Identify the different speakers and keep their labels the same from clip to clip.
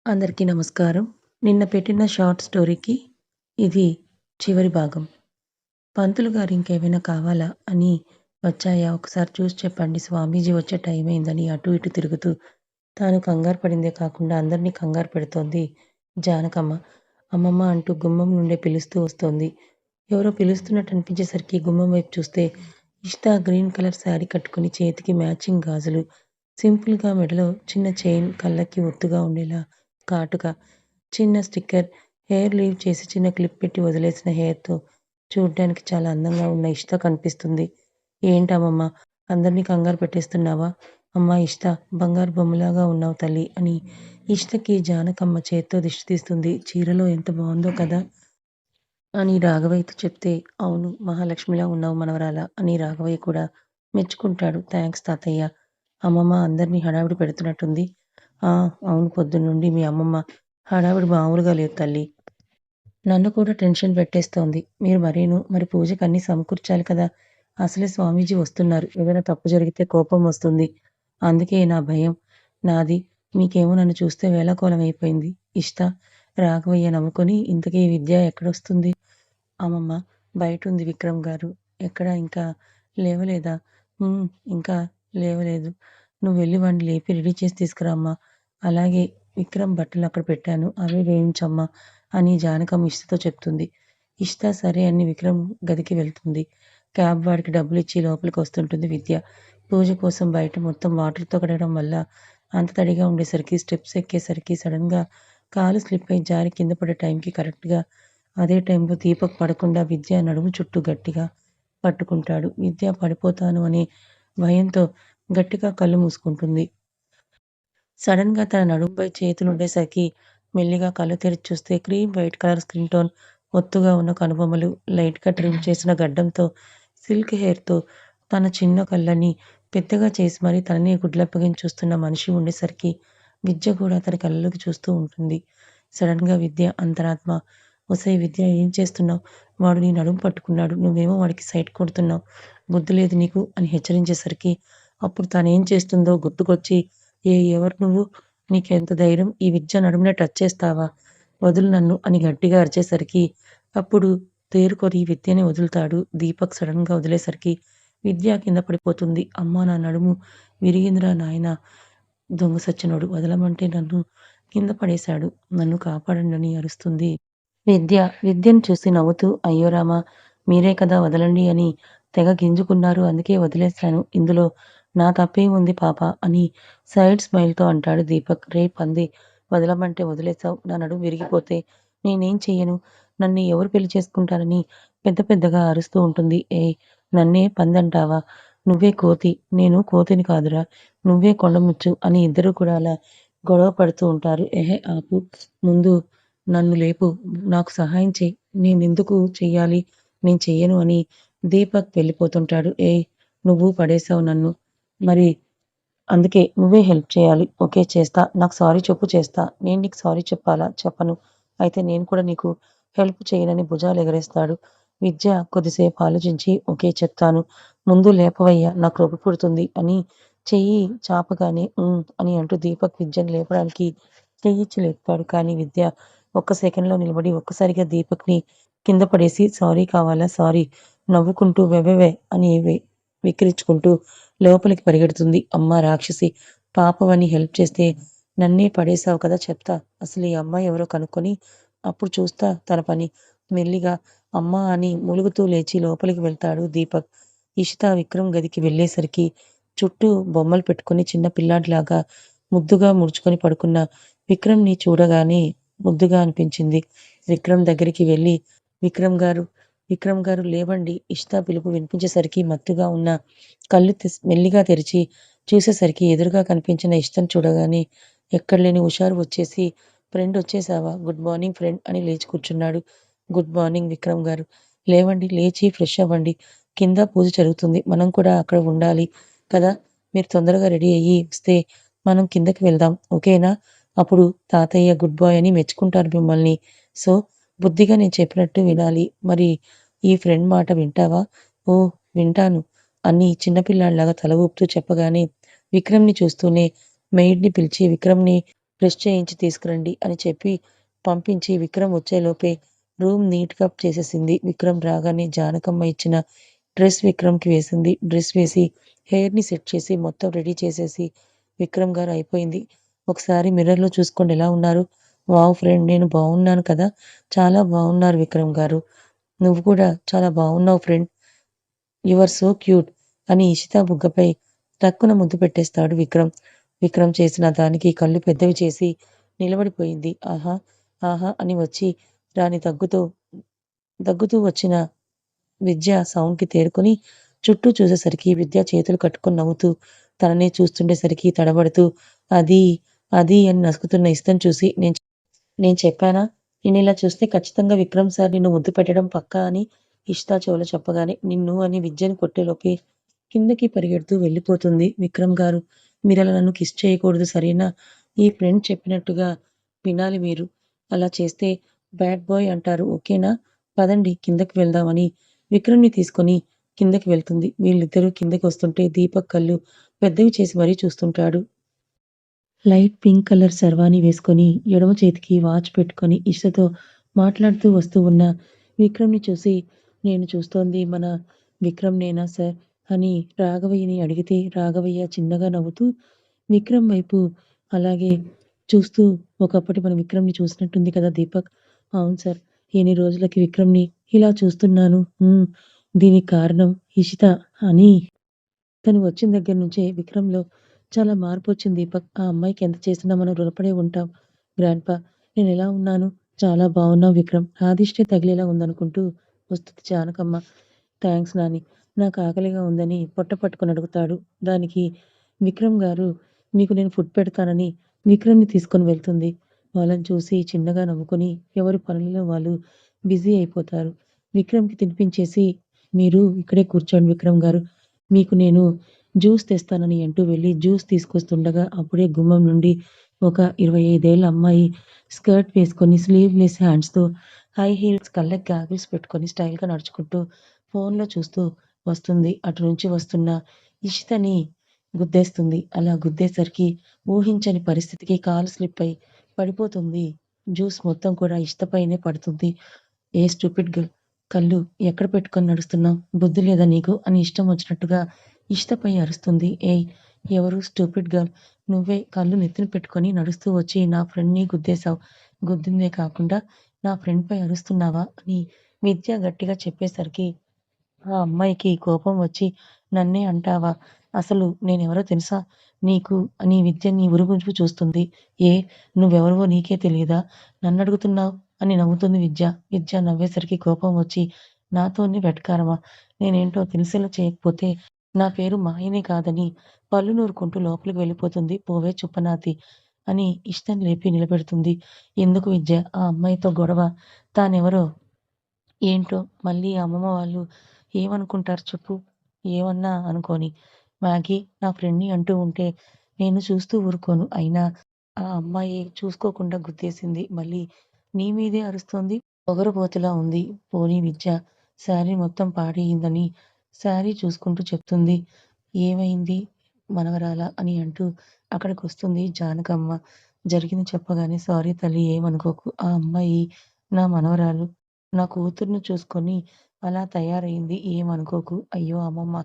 Speaker 1: అందరికీ నమస్కారం. నిన్న పెట్టిన షార్ట్ స్టోరీకి ఇది చివరి భాగం. పంతులు గారు ఇంకేమైనా కావాలా అని వచ్చాయా? ఒకసారి చూసి చెప్పండి. స్వామీజీ వచ్చే టైం అయిందని అటు ఇటు తిరుగుతూ తాను కంగారు పడిందే కాకుండా అందరినీ కంగారు పెడుతోంది జానకమ్మ. అమ్మమ్మ అంటూ గుమ్మం నుండే పిలుస్తూ వస్తోంది. ఎవరో పిలుస్తున్నట్టు అనిపించేసరికి గుమ్మం వైపు చూస్తే ఇష్తా గ్రీన్ కలర్ శారీ కట్టుకుని చేతికి మ్యాచింగ్ గాజులు, సింపుల్‌గా మెడలో చిన్న చైన్, కళ్ళకి ఒత్తుగా ఉండేలా కాటుక, చిన్న స్టిక్కర్, హెయిర్ లీవ్ చేసి చిన్న క్లిప్ పెట్టి వదిలేసిన హెయిర్‌తో చూడ్డానికి చాలా అందంగా ఉన్న ఇష్త కనిపిస్తుంది. ఏంటమ్మమ్మా! అందరినీ కంగారు పెట్టేస్తున్నావా? అమ్మా ఇష్త, బంగారు బొమ్మలాగా ఉన్నావు తల్లి అని ఇష్టకి జానకమ్మ చేత్తో దిష్టి తీస్తుంది. చీరలో ఎంత బావుందో కదా! అని రాఘవయ్యతో చెప్తే, అవును మహాలక్ష్మిలా ఉన్నావు మనవరాలా అని రాఘవయ్య కూడా మెచ్చుకుంటాడు. థాంక్స్ తాతయ్య. అమ్మమ్మ అందరినీ హడావిడి పెడుతున్నట్టుంది. ఆ! అవును పొద్దున్నుండి మీ అమ్మమ్మ హడావిడి మామూలుగా లేదు తల్లి. నన్ను కూడా టెన్షన్ పెట్టేస్తోంది. మీరు మరీను. మరి పూజకి అన్నీ సమకూర్చాలి కదా! అసలే స్వామీజీ వస్తున్నారు. ఏదైనా తప్పు జరిగితే కోపం వస్తుంది. అందుకే నా భయం. నాది. మీకేమో నన్ను చూస్తే వేళాకోళం అయిపోయింది. ఇష్ట, రాఘవయ్య నవ్వుకొని ఇంతకీ ఈ విద్య ఎక్కడొస్తుంది? అమ్మమ్మ బయటుంది విక్రమ్ గారు. ఎక్కడ ఇంకా లేవలేదా? హ్మ్. ఇంకా లేవలేదు. నువ్వెళ్ళి వాడిని లేపి రెడీ చేసి తీసుకురా అమ్మా. అలాగే విక్రమ్ బట్టలు అక్కడ పెట్టాను. అవే వేయించమ్మా అని జానకమ్మ ఇష్టతో చెప్తుంది. ఇష్త సరే అని విక్రమ్ గదికి వెళ్తుంది. క్యాబ్ వాడికి డబ్బులిచ్చి లోపలికొస్తుంటుంది విద్య. పూజ కోసం బయట మొత్తం వాటర్‌తో కడగడం వల్ల అంత తడిగా ఉండేసరికి స్టెప్స్ ఎక్కేసరికి సడెన్‌గా కాలు స్లిప్ అయి జారి కింద పడే టైంకి కరెక్ట్‌గా అదే టైంలో దీపక్ పడకుండా విద్య నడుము చుట్టూ గట్టిగా పట్టుకుంటాడు. విద్య పడిపోతాను అనే భయంతో గట్టిగా కళ్ళు మూసుకుంటుంది. సడెన్‌గా తన నడుంపై చేతులుండేసరికి మెల్లిగా కళ్ళు తెరిచి చూస్తే cream white colour skin tone, ఒత్తుగా ఉన్న కనుబొమ్మలు, లైట్‌గా ట్రిమ్ చేసిన గడ్డంతో, సిల్క్ హెయిర్‌తో తన చిన్న కళ్ళని పెద్దగా చేసి మరీ తననే గుడ్లప్పగించి చూస్తున్న మనిషి ఉండేసరికి విద్య కూడా అతని కళ్ళలోకి చూస్తూ ఉంటుంది. సడెన్‌గా విద్య అంతరాత్మ ఒసేయ్ విద్య ఏం చేస్తున్నావు? వాడు నీ నడుము పట్టుకున్నాడు. నువ్వేమో వాడికి సైట్ కొడుతున్నావు. బుద్ధి లేదు నీకు అని హెచ్చరించేసరికి అప్పుడు తనేం చేస్తుందో గుర్తుకొచ్చి ఎవరు నువ్వు? నీకెంత ధైర్యం? ఈ విద్య నడుమున టచ్ చేస్తావా? వదులు నన్ను అని గట్టిగా అరిచేసరికి అప్పుడు తేరుకొని విద్యని వదులుతాడు. దీపక్ సడెన్‌గా వదిలేసరికి విద్య కింద పడిపోతుంది. అమ్మా! నా నడుము విరిగిందిరా నాయనా! దొంగ సచ్చినోడు వదలమంటే నన్ను కింద పడేశాడు. నన్ను కాపాడండని అరుస్తుంది. విద్యను చూసి నవ్వుతూ అయ్యో రామా! మీరే కదా వదలండి అని తెగ గింజుకున్నారు. అందుకే వదిలేశాను. ఇందులో నా తప్పేముంది పాప అని సైడ్ స్మైల్‌తో అంటాడు దీపక్. రేయ్ పంది వదలమంటే వదిలేసావు. నా నడుము విరిగిపోతే నేనేం చెయ్యను? నన్ను ఎవరు పెళ్లి చేసుకుంటారని పెద్ద పెద్దగా అరుస్తూ ఉంటుంది. ఏయ్! నన్నే పందంటావా? నువ్వే కోతి. నేను కోతిని కాదురా! నువ్వే కొండముచ్చు అని ఇద్దరూ కూడా అలా గొడవ పడుతూ ఉంటారు. ఎహే! ఆపు. ముందు నన్ను లేపు. నాకు సహాయం చెయ్యి. నేనెందుకు చెయ్యాలి? నేను చెయ్యను అని దీపక్ వెళ్ళిపోతుంటాడు. ఏయ్! నువ్వు పడేశావు నన్ను. మరి అందుకే నువ్వే హెల్ప్ చేయాలి. ఓకే చేస్తా. నాకు సారీ చెప్పు చేస్తా. నేను నీకు సారీ చెప్పాలా? చెప్పను. అయితే నేను కూడా నీకు హెల్ప్ చేయనని భుజాలెగరేస్తాడు. విద్య కొద్దిసేపు ఆలోచించి ఓకే చెప్తాను. ముందు లేపవయ్యా నాకు రొప్పి పుడుతుంది అని చెయ్యి చాపగానే అని అంటూ దీపక్ విద్యని లేపడానికి చెయ్యిచ్చి లేపుతాడు. కానీ విద్య ఒక్క సెకండ్‌లో నిలబడి ఒక్కసారిగా దీపక్‌ని కింద పడేసి సారీ కావాలా? సారీ నవ్వుకుంటూ వెవెవే అని వెక్కిరించుకుంటూ లోపలికి పరిగెడుతుంది. అమ్మా రాక్షసి! పాపవని హెల్ప్ చేస్తే నన్నే పడేశావు కదా చెప్తా. అసలు ఈ అమ్మాయి ఎవరో కనుక్కొని అప్పుడు చూస్తా తన పని. మెల్లిగా అమ్మా అని మూలుగుతూ లేచి లోపలికి వెళ్తాడు దీపక్. ఇషిత విక్రమ్ గదికి వెళ్ళేసరికి చుట్టూ బొమ్మలు పెట్టుకొని చిన్న పిల్లాడిలాగా ముద్దుగా ముడుచుకొని పడుకున్న విక్రమ్‌ని చూడగానే ముద్దుగా అనిపించింది. విక్రమ్ దగ్గరికి వెళ్ళి విక్రమ్ గారు లేవండి. ఇషిత పిలుపు వినిపించేసరికి మత్తుగా ఉన్న కళ్ళు మెల్లిగా తెరిచి చూసేసరికి ఎదురుగా కనిపించిన ఇషితను చూడగానే ఎక్కడలేని హుషారు వచ్చేసి ఫ్రెండ్ వచ్చేసావా? గుడ్ మార్నింగ్ ఫ్రెండ్ అని లేచి కూర్చున్నాడు. గుడ్ మార్నింగ్ విక్రమ్ గారు. లేవండి లేచి ఫ్రెష్ అవ్వండి. కింద పూజ జరుగుతుంది. మనం కూడా అక్కడ ఉండాలి కదా! మీరు తొందరగా రెడీ అయ్యి వస్తే మనం కిందకి వెళ్దాం. ఓకేనా? అప్పుడు తాతయ్య గుడ్ బాయ్ అని మెచ్చుకుంటారు మిమ్మల్ని. సో, బుద్ధిగా నేను చెప్పినట్టు వినాలి. మరి ఈ ఫ్రెండ్ మాట వింటావా? ఓహ్! వింటాను అని చిన్నపిల్లాడిలాగా తల ఊపుతూ చెప్పగానే విక్రమ్‌ని చూస్తూనే మెయిడ్‌ని పిలిచి విక్రమ్‌ని బ్రష్ చేయించి తీసుకురండి అని చెప్పి పంపించి విక్రమ్ వచ్చేలోపే రూమ్ నీట్‌గా చేసేసింది. విక్రమ్ రాగానే జానకమ్మ ఇచ్చిన డ్రెస్ విక్రమ్‌కి వేసింది. డ్రెస్ వేసి హెయిర్‌ని సెట్ చేసి మొత్తం రెడీ చేసేసి విక్రమ్ గారు అయిపోయింది. ఒకసారి మిర్రర్‌లో చూసుకోండి ఎలా ఉన్నారు? వావ్! ఫ్రెండ్ నేను బాగున్నాను కదా! చాలా బాగున్నారు విక్రమ్ గారు. నువ్వు కూడా చాలా బాగున్నావు friend. You are so cute అని ఇషిత బుగ్గపై టక్కున ముద్దు పెట్టేస్తాడు విక్రమ్. విక్రమ్ చేసిన దానికి కళ్ళు పెద్దవి చేసి నిలబడిపోయింది. ఆహా! ఆహా! అని వచ్చి రాని దగ్గుతూ వచ్చిన విద్య సౌండ్‌కి తేరుకొని చుట్టూ చూసేసరికి విద్య చేతులు కట్టుకొని నవ్వుతూ తననే చూస్తుండేసరికి తడబడుతూ అది, అది అని నసుకుతున్న ఇష్టం చూసి నేను చెప్పానా? నేనిలా చూస్తే ఖచ్చితంగా విక్రమ్ సార్ నిన్ను ముద్దు పెట్టడం పక్కా అని ఇషిత చెవిలో చెప్పగానే నిన్ను అని విద్యని కొట్టేలోపే కిందకి పరిగెడుతూ వెళ్ళిపోతుంది. విక్రమ్ గారు మీరలా నన్ను కిస్ చేయకూడదు సరేనా? ఈ ఫ్రెండ్ చెప్పినట్టుగా వినాలి మీరు. అలా చేస్తే బ్యాడ్ బాయ్ అంటారు ఓకేనా? పదండి కిందకి వెళ్దాం అని విక్రమ్‌ని తీసుకొని కిందకి వెళ్తుంది. వీళ్ళిద్దరూ కిందకి వస్తుంటే దీపక్ కళ్ళు పెద్దవి చేసి మరీ చూస్తుంటాడు. లైట్ పింక్ కలర్ శర్వాణి వేసుకొని, ఎడమ చేతికి వాచ్ పెట్టుకొని ఇషతో మాట్లాడుతూ వస్తూ ఉన్న విక్రమ్‌ని చూసి, నేను చూస్తోంది మన విక్రమ్‌నేనా సార్? అని రాఘవయ్యని అడిగితే, రాఘవయ్య చిన్నగా నవ్వుతూ విక్రమ్ వైపు అలాగే చూస్తూ, ఒకప్పటి మన విక్రమ్‌ని చూసినట్టుంది కదా దీపక్. అవును సార్. ఎన్ని రోజులకి విక్రమ్‌ని ఇలా చూస్తున్నాను. దీనికి కారణం ఇషిత అని తను వచ్చిన దగ్గర నుంచే విక్రమ్‌లో చాలా మార్పొచ్చింది దీపక్. ఆ అమ్మాయికి ఎంత చేసినా మనం రుణపడే ఉంటాం. గ్రాండ్‌పా నేనెలా ఉన్నాను? చాలా బావున్నావు విక్రమ్. నా దిష్టే తగిలేలా ఉందనుకుంటూ వస్తుంది జానకమ్మ. థాంక్స్ నాని. నాకు ఆకలిగా ఉందని పొట్ట పట్టుకొని అడుగుతాడు. దానికి విక్రమ్ గారు మీకు నేను ఫుడ్ పెడతానని విక్రమ్‌ని తీసుకొని వెళ్తుంది. వాళ్ళని చూసి చిన్నగా నవ్వుకొని ఎవరి పనులలో వాళ్ళు బిజీ అయిపోతారు. విక్రమ్‌కి తినిపించేసి మీరు ఇక్కడే కూర్చోండి విక్రమ్ గారు. మీకు నేను జ్యూస్ తెస్తానని అంటూ వెళ్ళి జ్యూస్ తీసుకొస్తుండగా అప్పుడే గుమ్మం నుండి ఒక 25 ఏళ్ల అమ్మాయి స్కర్ట్ వేసుకొని స్లీవ్‌లెస్ హ్యాండ్స్‌తో హై హీల్స్, కళ్ళకి గాగిల్స్ పెట్టుకొని స్టైల్‌గా నడుచుకుంటూ ఫోన్‌లో చూస్తూ వస్తుంది. అటు నుంచి వస్తున్న ఇషితని గుద్దేస్తుంది. అలా గుద్దేసరికి ఊహించని పరిస్థితికి కాలు స్లిప్ అయి పడిపోతుంది. జ్యూస్ మొత్తం కూడా ఇషిత పైనే పడుతుంది. ఏ స్టూపిడ్ గర్ల్! కళ్ళు ఎక్కడ పెట్టుకొని నడుస్తున్నావు? బుద్ధి లేదా నీకు? అని ఇష్టం వచ్చినట్టుగా ఇషితపై అరుస్తుంది. ఏయ్! ఎవరు స్టూపిడ్ గర్ల్? నువ్వే కళ్ళు నెత్తిన పెట్టుకొని నడుస్తూ వచ్చి నా ఫ్రెండ్‌ని గుద్దేశావు. గుద్దిందే కాకుండా నా ఫ్రెండ్‌పై అరుస్తున్నావా? అని విద్య గట్టిగా చెప్పేసరికి ఆ అమ్మాయికి కోపం వచ్చి నన్నే అంటావా? అసలు నేనెవరో తెలుసా నీకు? అని విద్యని ఉరుమురుపు చూస్తుంది. ఏ నువ్వెవరివో నీకే తెలీదా? నన్నడుగుతున్నావు? అని నవ్వుతుంది విద్య. విద్య నవ్వేసరికి కోపం వచ్చి నాతోనే వెటకారమా? నేనేంటో తెలిసేలా చేయకపోతే నా పేరు మాయనే కాదని పళ్ళు నూరుకుంటూ లోపలికి వెళ్ళిపోతుంది. పోవే చుప్పనాతి అని ఇష్టాన్ని లేపి నిలబెడుతుంది. ఎందుకు విద్య ఆ అమ్మాయితో గొడవ? తానెవరో ఏంటో మళ్ళీ అమ్మమ్మ వాళ్ళు ఏమనుకుంటారు చెప్పు? ఏమన్నా అనుకోని. మ్యాగీ నా ఫ్రెండ్‌ని అంటూ ఉంటే నేను చూస్తూ ఊరుకోను. అయినా ఆ అమ్మాయి చూసుకోకుండా గుద్దేసింది. మళ్ళీ నీ మీదే అరుస్తోంది. పొగరుబోతులా ఉంది. పోనీ విద్య శారీ మొత్తం పాడయిందని శారీ చూసుకుంటూ చెప్తుంది. ఏమైంది మనవరాలా అని అంటూ అక్కడికొస్తుంది జానకమ్మ. జరిగింది చెప్పగానే సారీ తల్లి ఏమనుకోకు. ఆ అమ్మాయి నా మనవరాలు. నా కూతుర్ని చూసుకొని అలా తయారయింది. ఏమనుకోకు. అయ్యో! అమ్మమ్మ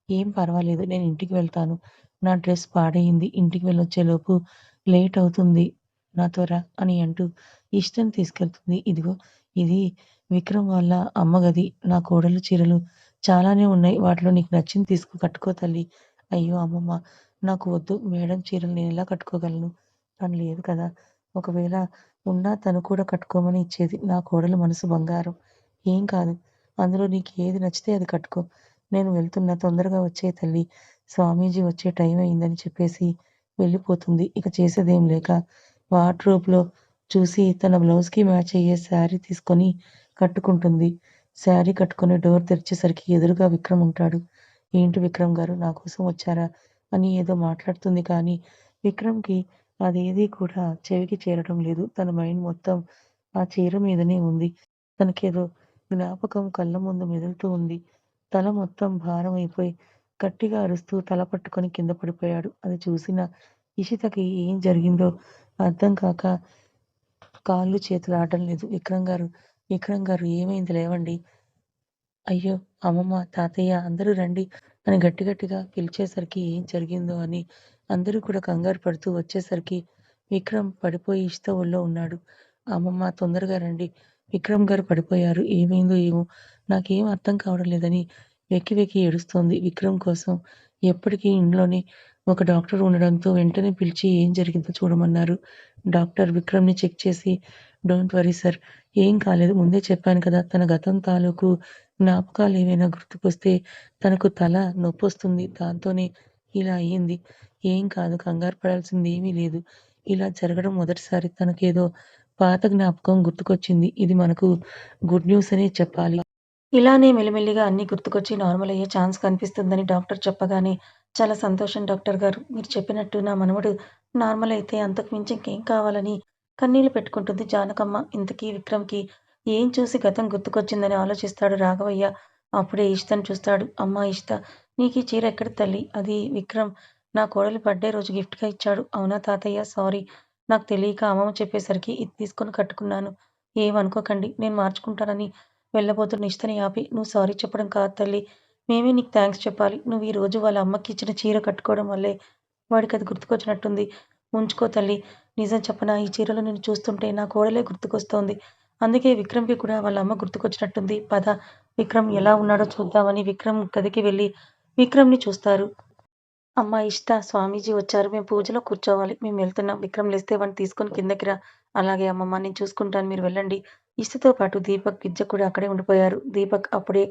Speaker 1: ఏం పర్వాలేదు. నేను ఇంటికి వెళ్తాను. నా డ్రెస్ పాడయింది. ఇంటికి వెళ్ళొచ్చేలోపు లేట్ అవుతుంది. నాతో రా అని అంటూ ఇష్టం తీసుకెళ్తుంది. ఇదిగో ఇది విక్రమ్ వాళ్ళ అమ్మ గది. నా కోడలు చీరలు చాలానే ఉన్నాయి. వాటిలో నీకు నచ్చింది తీసుకో కట్టుకో తల్లి. అయ్యో! అమ్మమ్మ నాకు వద్దు. మేడం చీరలు నేనెలా కట్టుకోగలను? తను లేదు కదా! ఒకవేళ ఉన్నా తను కూడా కట్టుకోమని ఇచ్చేది. నా కోడలు మనసు బంగారం. ఏం కాదు. అందులో నీకు ఏది నచ్చితే అది కట్టుకో. నేను వెళ్తున్నా తొందరగా వచ్చేయి తల్లి. స్వామీజీ వచ్చే టైం అయిందని చెప్పేసి వెళ్ళిపోతుంది. ఇక చేసేదేం లేక వార్డ్‌రోబ్‌లో చూసి తన బ్లౌజ్‌కి మ్యాచ్ అయ్యే శారీ తీసుకొని కట్టుకుంటుంది. శారీ కట్టుకొని డోర్ తెరిచేసరికి ఎదురుగా విక్రమ్ ఉంటాడు. ఏంటి విక్రమ్ గారు నా కోసం వచ్చారా? అని ఏదో మాట్లాడుతుంది కానీ విక్రమ్‌కి అదేదీ కూడా చెవికి చేరడం లేదు. తన మైండ్ మొత్తం ఆ చీర మీదనే ఉంది. తనకేదో జ్ఞాపకం కళ్ళ ముందు మెదులుతూ ఉంది. తల మొత్తం భారమైపోయి గట్టిగా అరుస్తూ తల పట్టుకొని కింద పడిపోయాడు. అది చూసిన ఇషితకి ఏం జరిగిందో అర్థం కాక కాళ్ళు చేతులు ఆడడం లేదు. విక్రమ్ గారు ఏమైంది లేవండి. అయ్యో! అమ్మమ్మ, తాతయ్య అందరూ రండి అని గట్టిగా పిలిచేసరికి ఏం జరిగిందో అని అందరూ కూడా కంగారు పడుతూ వచ్చేసరికి విక్రమ్ పడిపోయి ఇష్ట ఒళ్ళో ఉన్నాడు. అమ్మమ్మ తొందరగా రండి. విక్రమ్ గారు పడిపోయారు. ఏమైందో ఏమో! నాకేం అర్థం కావడం లేదని వెక్కి ఏడుస్తోంది. విక్రమ్ కోసం ఎప్పటికీ ఇంట్లోనే ఒక డాక్టర్ ఉండడంతో వెంటనే పిలిచి ఏం జరిగిందో చూడమన్నారు. డాక్టర్ విక్రమ్‌ని చెక్ చేసి డోంట్ వర్రీ సార్, ఏం కాలేదు. ముందే చెప్పాను కదా! తన గతం తాలూకు జ్ఞాపకాలేవైనా గుర్తుకొస్తే తనకు తల నొప్పొస్తుంది. దాంతోనే ఇలా అయింది. ఏం కాదు, కంగారు పడాల్సిందేమీ లేదు. ఇలా జరగడం మొదటిసారి. తనకేదో పాత జ్ఞాపకం గుర్తుకొచ్చింది. ఇది మనకు గుడ్ న్యూస్ అనే చెప్పాలి. ఇలానే మెల్లిమెల్లిగా అన్నీ గుర్తుకొచ్చి నార్మల్ అయ్యే ఛాన్స్ కనిపిస్తుందని డాక్టర్ చెప్పగానే, చాలా సంతోషం డాక్టర్ గారు. మీరు చెప్పినట్టు నా మనవడు నార్మల్ అయితే అంతకు మించి ఇంకేం కావాలని కన్నీళ్లు పెట్టుకుంటుంది జానకమ్మ. ఇంతకీ విక్రమ్‌కి ఏం చూసి గతం గుర్తుకొచ్చిందని ఆలోచిస్తాడు రాఘవయ్య. అప్పుడే ఇషితని చూస్తాడు. అమ్మా ఇషిత, నీకీ చీర ఎక్కడిది తల్లి? అది విక్రమ్ నా కోడలి బర్త్‌డే రోజు గిఫ్ట్‌గా ఇచ్చాడు. అవునా తాతయ్య, సారీ. నాకు తెలియక అమ్మమ్మ చెప్పేసరికి ఇది తీసుకొని కట్టుకున్నాను. ఏమనుకోకండి. నేను మార్చుకుంటానని వెళ్ళబోతున్న ఇషితని ఆపి, నువ్వు సారీ చెప్పడం కాదు తల్లి. మేమే నీకు థాంక్స్ చెప్పాలి. నువ్వు ఈరోజు వాళ్ళ అమ్మకి ఇచ్చిన చీర కట్టుకోవడం వల్లే వాడికది గుర్తుకొచ్చినట్టుంది. ఉంచుకో తల్లి. నిజం చెప్పనా? ఈ చీరలో నిన్ను చూస్తుంటే నా కోడలే గుర్తుకొస్తోంది. అందుకే విక్రమ్‌కి కూడా వాళ్ళ అమ్మ గుర్తుకొచ్చినట్టుంది. పద, విక్రమ్ ఎలా ఉన్నాడో చూద్దామని విక్రమ్ గదికి వెళ్లి విక్రమ్‌ని చూస్తారు. అమ్మా ఇష్ట, స్వామీజీ వచ్చారు. మేము పూజలో కూర్చోవాలి. మేము వెళ్తున్నాం. విక్రమ్ లేస్తే వాడిని తీసుకొని కిందకి రా. అలాగే అమ్మమ్మ, నేను చూసుకుంటాను, మీరు వెళ్ళండి. ఇషితతో పాటు దీపక్, విద్య కూడా అక్కడే ఉండిపోయారు. దీపక్ అప్పుడే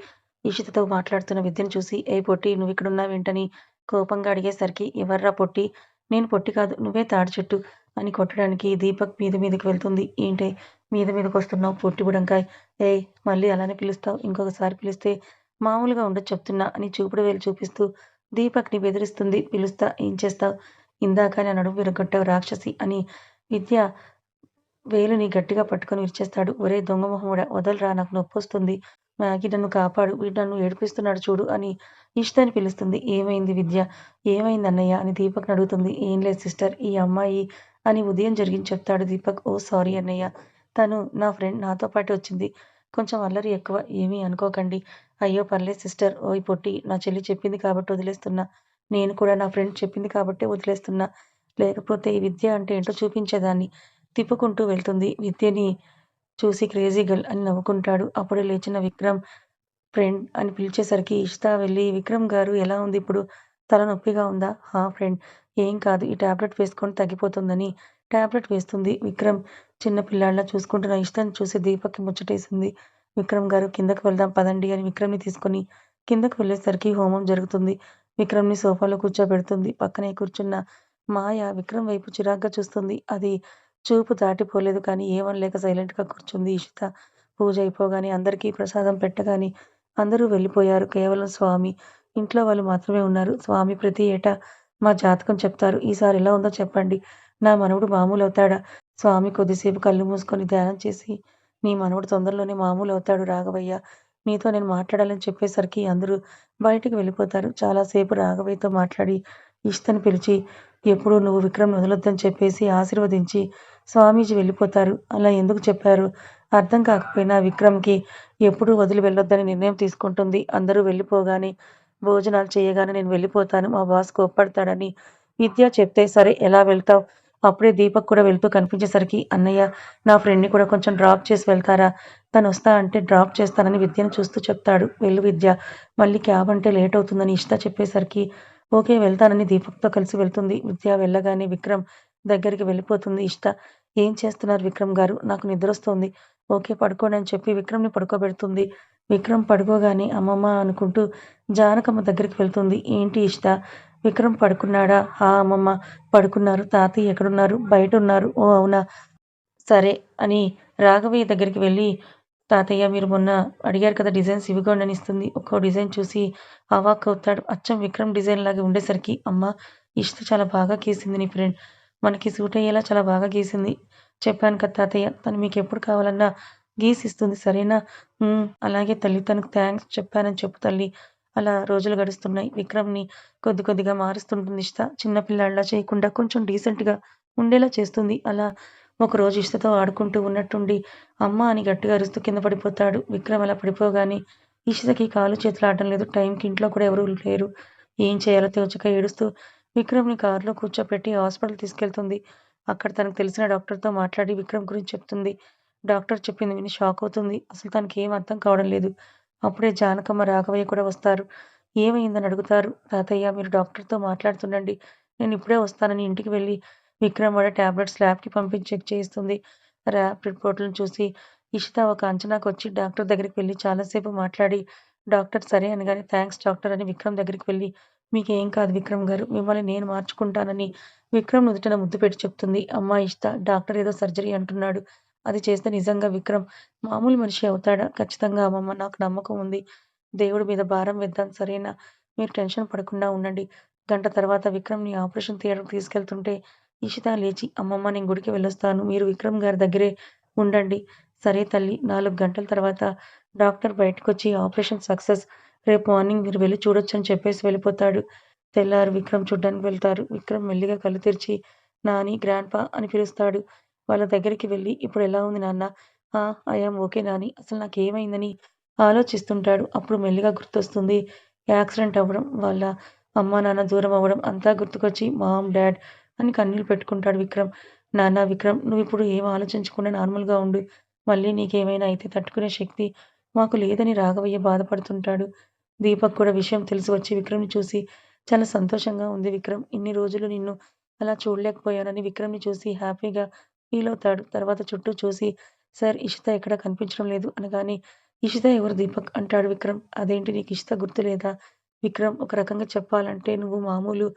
Speaker 1: ఇషితతో మాట్లాడుతున్న విద్యను చూసి, ఏయ్ పొట్టి, నువ్విక్కడున్నావేంటని కోపంగా అడిగేసరికి, ఎవర్రా పొట్టి? నేను పొట్టి కాదు, నువ్వే తాడి చెట్టు అని కొట్టడానికి దీపక్ మీదకి వెళ్తుంది. ఏంటే మీదకొస్తున్నావు పొట్టి బుడంకాయ్? ఏయ్, మళ్ళీ అలానే పిలుస్తావు. ఇంకొకసారి పిలిస్తే మామూలుగా ఉండదు చెప్తున్నా అని చూపుడు వేలు చూపిస్తూ దీపక్‌ని బెదిరిస్తుంది. పిలుస్తా, ఏం చేస్తావ్? ఇందాక నా నడుము విరగ్గొట్టావు రాక్షసి అని విద్య వేలుని గట్టిగా పట్టుకొని విరిచేస్తాడు. ఒరేయ్ దొంగ మొహమోడా, వదలరా, నాకు నొప్పొస్తుంది. మ్యాగీ నన్ను కాపాడు. వీడు నన్ను ఏడిపిస్తున్నాడు చూడు అని ఇషితని పిలుస్తుంది. ఏమైంది విద్య? ఏమైంది అన్నయ్య అని దీపక్‌ని అడుగుతుంది. ఏం లేదు సిస్టర్, ఈ అమ్మాయి అని ఉదయం జరిగింది చెప్తాడు దీపక్. ఓహ్! సారీ అన్నయ్య. తను నా ఫ్రెండ్, నాతో పాటే వచ్చింది. కొంచెం అల్లరి ఎక్కువ. ఏమీ అనుకోకండి. అయ్యో! పర్లేదు సిస్టర్. ఓయ్ పొట్టి, నా చెల్లి చెప్పింది కాబట్టి వదిలేస్తున్నా. నేను కూడా నా ఫ్రెండ్ చెప్పింది కాబట్టే వదిలేస్తున్నా. లేకపోతే ఈ విద్య అంటే ఏంటో చూపించేదాన్ని. తిప్పుకుంటూ వెళ్తుంది. విద్యని చూసి క్రేజీ గర్ల్ అని నవ్వుకుంటాడు. అప్పుడే లేచిన విక్రమ్ ఫ్రెండ్ అని పిలిచేసరికి ఇషిత వెళ్లి, విక్రమ్ గారు ఎలా ఉంది ఇప్పుడు? తలనొప్పిగా ఉందా? హా! ఫ్రెండ్, ఏం కాదు. ఈ టాబ్లెట్ వేసుకోండి తగ్గిపోతుందని టాబ్లెట్ వేస్తుంది. విక్రమ్ చిన్న పిల్లాడిలా చూసుకుంటున్న ఇషితని చూసి దీపక్‌కి ముచ్చటేసింది. విక్రమ్ గారు కిందకి వెళ్దాం పదండి అని విక్రమ్‌ని తీసుకొని కిందకి వెళ్ళేసరికి హోమం జరుగుతుంది. విక్రమ్‌ని సోఫాలో కూర్చోబెడుతుంది. పక్కనే కూర్చున్న మాయ విక్రమ్ వైపు చిరాగ్గా చూస్తుంది. అది చూపు దాటిపోలేదు కానీ ఏమనలేక సైలెంట్‌గా కూర్చుంది ఇషిత. పూజ అయిపోగానే అందరికీ ప్రసాదం పెట్టగానే అందరూ వెళ్ళిపోయారు. కేవలం స్వామి, ఇంట్లో వాళ్ళు మాత్రమే ఉన్నారు. స్వామి ప్రతి ఏటా మా జాతకం చెప్తారు. ఈసారి ఎలా ఉందో చెప్పండి. నా మనవడు మామూలవుతాడా? స్వామి కొద్దిసేపు కళ్ళు మూసుకొని ధ్యానం చేసి, నీ మనవడు తొందరలోనే మామూలవుతాడు రాఘవయ్య. నీతో నేను మాట్లాడాలని చెప్పేసరికి అందరూ బయటికి వెళ్ళిపోతారు. చాలా సేపు రాఘవయ్యతో మాట్లాడి ఇషితని పిలిచి, ఎప్పుడూ నువ్వు విక్రమ్‌ని వదలొద్దని చెప్పేసి ఆశీర్వదించి స్వామీజీ వెళ్ళిపోతారు. అలా ఎందుకు చెప్పారు అర్థం కాకపోయినా విక్రమ్‌కి ఎప్పుడూ వదిలి వెళ్ళొద్దని నిర్ణయం తీసుకుంటుంది. అందరూ వెళ్ళిపోగానే భోజనాలు చేయగానే నేను వెళ్ళిపోతాను, మా బాస్ కోప్పడతాడని విద్య చెప్తే, సరే ఎలా వెళ్తావ్? అప్పుడే దీపక్ కూడా వెళ్తూ కనిపించేసరికి, అన్నయ్య, నా ఫ్రెండ్‌ని కూడా కొంచెం డ్రాప్ చేసి వెళ్తారా? తనొస్తా అంటే డ్రాప్ చేస్తానని విద్యను చూస్తూ చెప్తాడు. వెళ్ళు విద్య, మళ్ళీ క్యాబ్ అంటే లేట్ అవుతుందని ఇషిత చెప్పేసరికి, ఓకే వెళ్తానని దీపక్‌తో కలిసి వెళ్తుంది. విద్య వెళ్ళగానే విక్రమ్ దగ్గరికి వెళ్ళిపోతుంది ఇషిత. ఏం చేస్తున్నారు విక్రమ్ గారు? నాకు నిద్రొస్తోంది. ఓకే పడుకోండి అని చెప్పి విక్రమ్‌ని పడుకోబెడుతుంది. విక్రమ్ పడుకోగానే అమ్మమ్మ అనుకుంటూ జానకమ్మ దగ్గరికి వెళ్తుంది. ఏంటి ఇషిత, విక్రమ్ పడుకున్నాడా? హా! అమ్మమ్మ, పడుకున్నారు. తాతయ్య ఎక్కడున్నారు? బయటున్నారు. ఓహ్! అవునా? సరే అని రాఘవయ్య దగ్గరికి వెళ్ళి, తాతయ్య మీరు మొన్న అడిగారు కదా డిజైన్స్ ఇవిగోండి అని ఇస్తుంది. ఒక్కో డిజైన్ చూసి అవాక్కవుతాడు. అచ్చం విక్రమ్ డిజైన్ లాగా ఉండేసరికి, అమ్మ ఇషిత చాలా బాగా గీసింది నీ ఫ్రెండ్. మనకి సూట్ అయ్యేలా చాలా బాగా గీసింది. చెప్పాను కదా తాతయ్య, తను మీకెప్పుడు కావాలన్నా గీసిస్తుంది సరేనా? అలాగే తల్లి, తనకు థాంక్స్ చెప్పానని చెప్పు తల్లి. అలా రోజులు గడుస్తున్నాయి. విక్రమ్‌ని కొద్దిగా మారుస్తుంటుంది ఇషిత. చిన్న పిల్లాడిలా చేయకుండా కొంచెం డీసెంట్‌గా ఉండేలా చేస్తుంది. అలా ఒకరోజు ఇషితతో ఆడుకుంటూ ఉన్నట్టుండి అమ్మ అని గట్టిగా అరుస్తూ కింద పడిపోతాడు. విక్రమ్ అలా పడిపోగానే ఇషితకి కాళ్ళు చేతులు ఆడటం లేదు. టైంకి ఇంట్లో కూడా ఎవరు లేరు. ఏం చేయాలో తోచక ఏడుస్తూ విక్రమ్‌ని కారులో కూర్చోపెట్టి హాస్పిటల్ తీసుకెళ్తుంది. అక్కడ తనకు తెలిసిన డాక్టర్‌తో మాట్లాడి విక్రమ్ గురించి చెప్తుంది. డాక్టర్ చెప్పింది విని షాక్ అవుతుంది. అసలు తనకేం అర్థం కావడం లేదు. అప్పుడే జానకమ్మ, రాఘవయ్య కూడా వస్తారు. ఏమైందని అడుగుతారు. తాతయ్య మీరు డాక్టర్‌తో మాట్లాడుతుండండి. నేనిప్పుడే వస్తానని ఇంటికి వెళ్లి విక్రమ్ వాడే టాబ్లెట్స్ ల్యాబ్‌కి పంపించి చెక్ చేయిస్తుంది. ల్యాబ్ రిపోర్ట్‌లను చూసి ఇషిత ఒక అంచనాకొచ్చి డాక్టర్ దగ్గరికి వెళ్లి చాలా సేపు మాట్లాడి డాక్టర్ సరే అనగానే థాంక్స్ డాక్టర్ అని విక్రమ్ దగ్గరికి వెళ్లి మీకేం కాదు విక్రమ్ గారు. మిమ్మల్ని నేను మార్చుకుంటానని విక్రమ్ నుదుటిన ముద్దు పెట్టి చెప్తుంది. అమ్మా ఇషిత డాక్టర్ ఏదో సర్జరీ అంటున్నాడు. అది చేస్తే నిజంగా విక్రమ్ మామూలు మనిషి అవుతాడా? ఖచ్చితంగా అమ్మమ్మ నాకు నమ్మకం ఉంది. దేవుడి మీద భారం వేద్దాం సరేనా? మీరు టెన్షన్ పడకుండా ఉండండి. గంట తర్వాత విక్రమ్‌ని ఆపరేషన్ థియేటర్‌కి తీసుకెళ్తుంటే ఇషిత లేచి అమ్మమ్మ నేను గుడికి వెళ్ళొస్తాను. మీరు విక్రమ్ గారి దగ్గరే ఉండండి. సరే తల్లి 4 గంటల తర్వాత డాక్టర్ బయటకొచ్చి ఆపరేషన్ సక్సెస్. రేపు మార్నింగ్ మీరు వెళ్లి చూడొచ్చని చెప్పేసి వెళ్ళిపోతాడు. తెల్లారి విక్రమ్ చూడ్డానికి వెళ్తారు. విక్రమ్ మెల్లిగా కళ్ళు తెరిచి నాని, గ్రాండ్‌పా అని పిలుస్తాడు. వాళ్ళ దగ్గరికి వెళ్లి ఇప్పుడెలా ఉంది నాన్న? ఆ! I am okay Nani. అసలు నాకేమైందని ఆలోచిస్తుంటాడు. అప్పుడు మెల్లిగా గుర్తొస్తుంది యాక్సిడెంట్ అవ్వడం, వాళ్ళ అమ్మా, నాన్న దూరం అవ్వడం అంతా గుర్తుకొచ్చి మామ్, డాడ్ అని కన్నీళ్లు పెట్టుకుంటాడు విక్రమ్. నాన్న విక్రమ్ నువ్విప్పుడు ఏం ఆలోచించకుండా నార్మల్‌గా ఉండు. మళ్ళీ నీకేమైనా అయితే తట్టుకునే శక్తి మాకు లేదని రాఘవయ్య బాధపడుతుంటాడు. దీపక్ కూడా విషయం తెలిసి వచ్చి విక్రమ్‌ని చూసి చాలా సంతోషంగా ఉంది విక్రమ్. ఇన్ని రోజులు నిన్ను అలా చూడలేకపోయానని విక్రమ్‌ని చూసి హ్యాపీగా ఫీలవుతాడు. తర్వాత చుట్టూ చూసి సార్ ఇషిత ఎక్కడా కనిపించడం లేదు అనగానే ఇషిత ఎవరు దీపక్ అంటాడు విక్రమ్. అదేంటి నీకు ఇషిత గుర్తులేదా? విక్రమ్ ఒక రకంగా చెప్పాలంటే నువ్వు మామూలు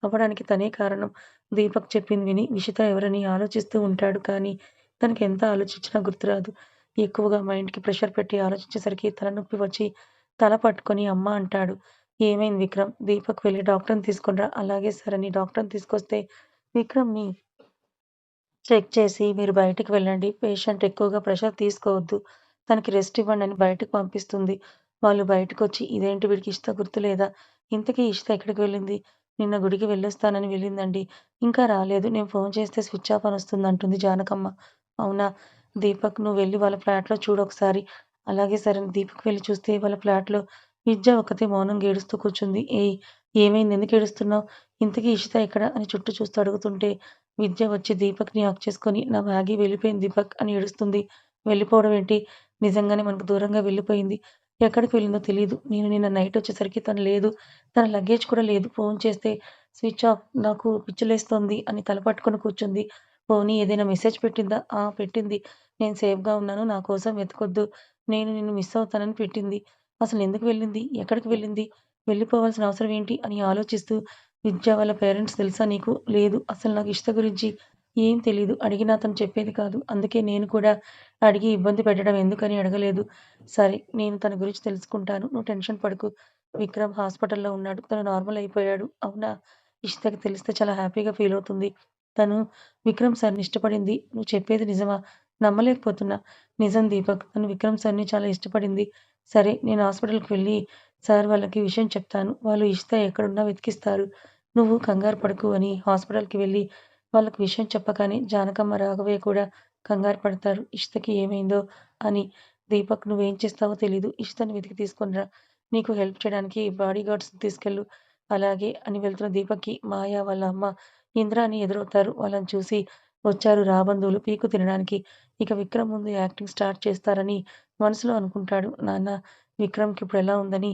Speaker 1: అవ్వడానికి తనే కారణం. దీపక్ చెప్పింది విని ఇషిత ఎవరని ఆలోచిస్తూ ఉంటాడు. కానీ తనకెంత ఆలోచించినా గుర్తురాదు. ఎక్కువగా మైండ్‌కి ప్రెషర్ పెట్టి ఆలోచించేసరికి తలనొప్పి వచ్చి తల పట్టుకొని అమ్మ అంటాడు. ఏమైంది విక్రమ్? దీపక్ వెళ్లి డాక్టర్‌ని తీసుకొని రా. అలాగే సార్ అని డాక్టర్‌ని తీసుకొస్తే విక్రమ్‌ని చెక్ చేసి మీరు బయటికి వెళ్ళండి. పేషెంట్ ఎక్కువగా ప్రెషర్ తీసుకోవద్దు. తనకి రెస్ట్ ఇవ్వండని బయటకు పంపిస్తుంది. వాళ్ళు బయటకొచ్చి ఇదేంటి వీడికి ఇషిత గుర్తులేదా? ఇంతకీ ఇషిత ఎక్కడికి వెళ్ళింది? నిన్న గుడికి వెళ్ళొస్తానని వెళ్ళిందండి. ఇంకా రాలేదు. నేను ఫోన్ చేస్తే స్విచ్ ఆఫ్ అని వస్తుందంటుంది జానకమ్మ. అవునా? దీపక్ నువ్వు వెళ్లి వాళ్ళ ఫ్లాట్‌లో చూడొకసారి. అలాగే సరే అని దీపక్ వెళ్లి చూస్తే వాళ్ళ ఫ్లాట్‌లో విద్య ఒక్కతే మౌనంగా ఏడుస్తూ కూర్చుంది. ఏయ్! ఏమైంది? ఎందుకు ఏడుస్తున్నావు? ఇంతకీ ఇషిత ఎక్కడ? అని చుట్టూ చూస్తూ అడుగుతుంటే విద్య వచ్చి దీపక్‌ని హగ్ చేసుకొని, "నా మ్యాగీ వెళ్ళిపోయింది దీపక్" అని ఏడుస్తుంది. వెళ్ళిపోవడం ఏంటి? నిజంగానే మనకు దూరంగా వెళ్ళిపోయింది. ఎక్కడికి వెళ్ళిందో తెలీదు. నేను నిన్న నైట్ వచ్చేసరికి తను లేదు. తన లగేజ్ కూడా లేదు. ఫోన్ చేస్తే స్విచ్ ఆఫ్. నాకు పిచ్చిలేస్తోంది అని తల పట్టుకొని కూర్చుంది. పోనీ ఏదైనా మెసేజ్ పెట్టిందా? ఆ! పెట్టింది. నేను సేఫ్‌గా ఉన్నాను. నా కోసం వెతకొద్దు. నేను నిన్ను మిస్ అవుతానని పెట్టింది. అసలెందుకు వెళ్ళింది? ఎక్కడికి వెళ్ళింది? వెళ్ళిపోవాల్సిన అవసరం ఏంటి? అని ఆలోచిస్తూ విద్య వాళ్ళ పేరెంట్స్ తెలుసా నీకు? లేదు. అసలు నాకు ఇషిత గురించి ఏం తెలీదు. అడిగినా తను చెప్పేది కాదు. అందుకే నేను కూడా అడిగి ఇబ్బంది పెట్టడం ఎందుకని అడగలేదు. సరే నేను తన గురించి తెలుసుకుంటాను. నువ్వు టెన్షన్ పడకు. విక్రమ్ హాస్పిటల్‌లో ఉన్నాడు. తను నార్మల్ అయిపోయాడు. అవునా? ఇషితకి తెలిస్తే చాలా హ్యాపీగా ఫీల్ అవుతుంది. తను విక్రమ్ సార్‌ని ఇష్టపడింది. నువ్వు చెప్పేది నిజమా? నమ్మలేకపోతున్నా. నిజం దీపక్. తను విక్రమ్ సార్‌ని చాలా ఇష్టపడింది. సరే నేను హాస్పిటల్‌కి వెళ్లి సార్ వాళ్ళకి విషయం చెప్తాను. వాళ్ళు ఇషిత ఎక్కడున్నా వెతికిస్తారు. నువ్వు కంగారు పడకు అని హాస్పిటల్‌కి వెళ్లి వాళ్ళకి విషయం చెప్పగానే జానకమ్మ, రాఘవయ్య కూడా కంగారు పడతారు. ఇషితకి ఏమైందో అని. దీపక్ నువ్వేం చేస్తావో తెలీదు. ఇషితని వెతికి తీసుకొని రా. నీకు హెల్ప్ చేయడానికి బాడీ గార్డ్స్‌ని తీసుకెళ్ళు. అలాగే అని వెళ్తున్న దీపక్‌కి మాయ వాళ్ళ అమ్మ ఇంద్రాణి ఎదురవుతారు. వాళ్ళని చూసి వచ్చారు రాబంధువులు పీకు తినడానికి. ఇక విక్రమ్ ముందు యాక్టింగ్ స్టార్ట్ చేస్తారని మనసులో అనుకుంటాడు. నాన్న విక్రమ్‌కి ఇప్పుడెలా ఉందని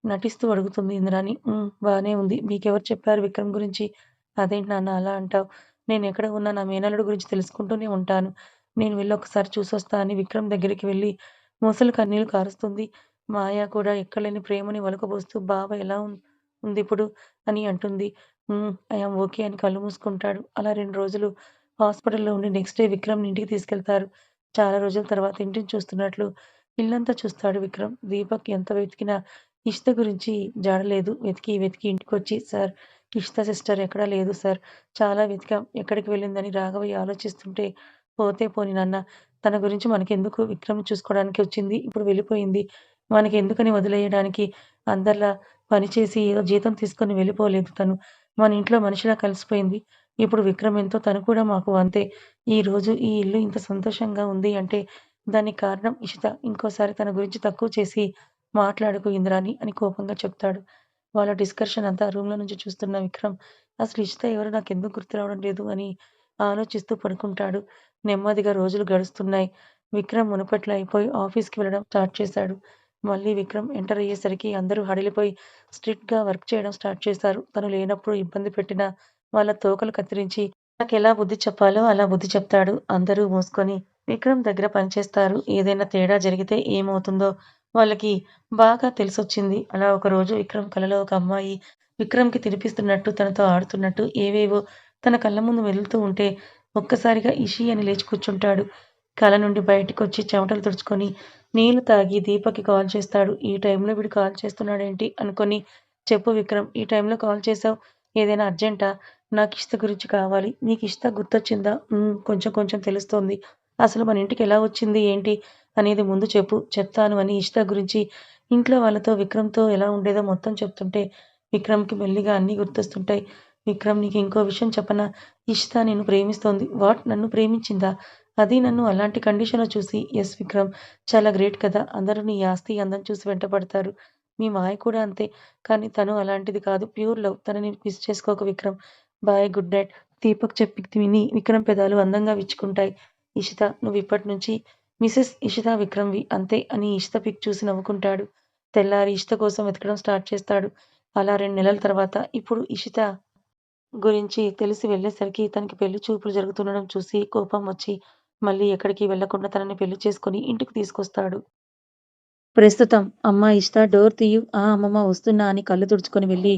Speaker 1: నటిస్తూ అడుగుతుంది ఇంద్రాణి. బానే ఉంది. మీకెవరు చెప్పారు విక్రమ్ గురించి? అదేంటి నాన్న అలా అంటావు? నేనెక్కడ ఉన్నా నా మేనల్లుడి గురించి తెలుసుకుంటూనే ఉంటాను. నేను వెళ్లి ఒకసారి చూసొస్తా అని విక్రమ్ దగ్గరికి వెళ్లి మొసలి కన్నీళ్లు కారుస్తుంది. మాయ కూడా ఎక్కడలేని ప్రేమని ఒలకబోస్తూ బావ ఎలా ఉందిప్పుడు అని అంటుంది. ఐ యామ్ ఓకే అని కళ్ళు మూసుకుంటాడు. అలా 2 రోజులు హాస్పిటల్‌లో ఉండి నెక్స్ట్ డే విక్రమ్‌ని ఇంటికి తీసుకెళ్తారు. చాలా రోజుల తర్వాత ఇంటిని చూస్తున్నట్లు ఇల్లంతా చూస్తాడు విక్రమ్. దీపక్ ఎంత వెతికినా ఇషిత గురించి జాడ లేదు. వెతికి, వెతికి ఇంటికొచ్చి సార్ ఇషిత సిస్టర్ ఎక్కడా లేదు సార్. చాలా వెతికాం. ఎక్కడికి వెళ్ళిందని రాఘవయ్య ఆలోచిస్తుంటే, పోతే పోనీ నాన్న తన గురించి మనకెందుకు విక్రమ్‌ని చూసుకోవడానికి వచ్చింది. ఇప్పుడు వెళ్ళిపోయింది. మనకెందుకని వదిలేయడానికి అందరిలా పని చేసి ఏదో జీతం తీసుకొని వెళ్ళిపోలేదు తను. మన ఇంట్లో మనిషిలా కలిసిపోయింది. ఇప్పుడు విక్రమ్ ఎంతో తను కూడా మాకు అంతే. ఈరోజు ఈ ఇల్లు ఇంత సంతోషంగా ఉంది అంటే దానికి కారణం ఇషిత. ఇంకోసారి తన గురించి తక్కువ చేసి మాట్లాడకు ఇంద్రాని అని కోపంగా చెప్తాడు. వాళ్ళ డిస్కషన్ అంతా రూమ్‌లో నుంచి చూస్తున్న విక్రమ్ అసలు ఇషిత ఎవరో నాకెందుకు గుర్తు రావడం లేదు అని ఆలోచిస్తూ పడుకుంటాడు. నెమ్మదిగా రోజులు గడుస్తున్నాయి. విక్రమ్ మునుపట్లా అయిపోయి ఆఫీస్‌కి వెళ్ళడం స్టార్ట్ చేశాడు. మళ్ళీ విక్రమ్ ఎంటర్ అయ్యేసరికి అందరూ హడలిపోయి స్ట్రిక్ట్‌గా వర్క్ చేయడం స్టార్ట్ చేశారు. తను లేనప్పుడు ఇబ్బంది పెట్టిన వాళ్ళ తోకలు కత్తిరించి నాకెలా బుద్ధి చెప్పాలో అలా బుద్ధి చెప్తాడు. అందరూ మూసుకొని విక్రమ్ దగ్గర పనిచేస్తారు. ఏదైనా తేడా జరిగితే ఏమవుతుందో వాళ్ళకి బాగా తెలిసొచ్చింది. అలా ఒకరోజు విక్రమ్ కలలో ఒక అమ్మాయి విక్రమ్‌కి తినిపిస్తున్నట్టు, తనతో ఆడుతున్నట్టు ఏవేవో తన కళ్ళ ముందు మెదులుతూ ఉంటే ఒక్కసారిగా ఇషి అని లేచి కూర్చుంటాడు. కల నుండి బయటికొచ్చి చెమటలు తుడుచుకొని నీళ్లు తాగి దీపక్‌కి కాల్ చేస్తాడు. ఈ టైంలో వీడు కాల్ చేస్తున్నాడేంటి అనుకొని చెప్పు విక్రమ్ ఈ టైంలో కాల్ చేశావు. ఏదైనా అర్జెంటా? నాకిషిత గురించి కావాలి. నీకిషిత గుర్తొచ్చిందా? కొంచెం కొంచెం తెలుస్తోంది. అసలు మన ఇంటికెలా వచ్చింది ఏంటి అనేది ముందు చెప్పు. చెప్తాను అని ఇషిత గురించి ఇంట్లో వాళ్ళతో విక్రమ్‌తో ఎలా ఉండేదో మొత్తం చెప్తుంటే విక్రమ్‌కి మెల్లిగా అన్నీ గుర్తొస్తుంటాయి. విక్రమ్ నీకింకో విషయం చెప్పనా? ఇషిత నిన్ను ప్రేమిస్తోంది. వాట్? నన్ను ప్రేమించిందా? అదీ నన్ను అలాంటి కండిషన్‌లో చూసి. యెస్ విక్రమ్ చాలా గ్రేట్ కదా! అందరూ నీ ఆస్తి, అందం చూసి వెంటపడతారు. మీ మాయ కూడా అంతే. కానీ తను అలాంటిది కాదు. Pure love. తనని మిస్ చేసుకోకు Vikram. Bye good night. Deepak చెప్పింది విని విక్రమ్ పెదాలు అందంగా విచ్చుకుంటాయి. ఇషిత నువ్విప్పట్నుంచి మిసెస్ ఇషిత విక్రమ్‌వి అంతే అని ఇషిత పిక్ చూసి నవ్వుకుంటాడు. తెల్లారి ఇషిత కోసం వెతకడం స్టార్ట్ చేస్తాడు. అలా 2 నెలల తర్వాత ఇప్పుడు ఇషిత గురించి తెలిసి వెళ్ళేసరికి తనకి పెళ్లి చూపులు జరుగుతుండడం చూసి కోపం వచ్చి మళ్ళీ ఎక్కడికి వెళ్ళకుండా తనని పెళ్లి చేసుకొని ఇంటికి తీసుకొస్తాడు. ప్రస్తుతం అమ్మా ఇష్టా డోర్ తీయు. ఆ! అమ్మమ్మ వస్తున్నా అని కళ్ళు తుడుచుకొని వెళ్ళి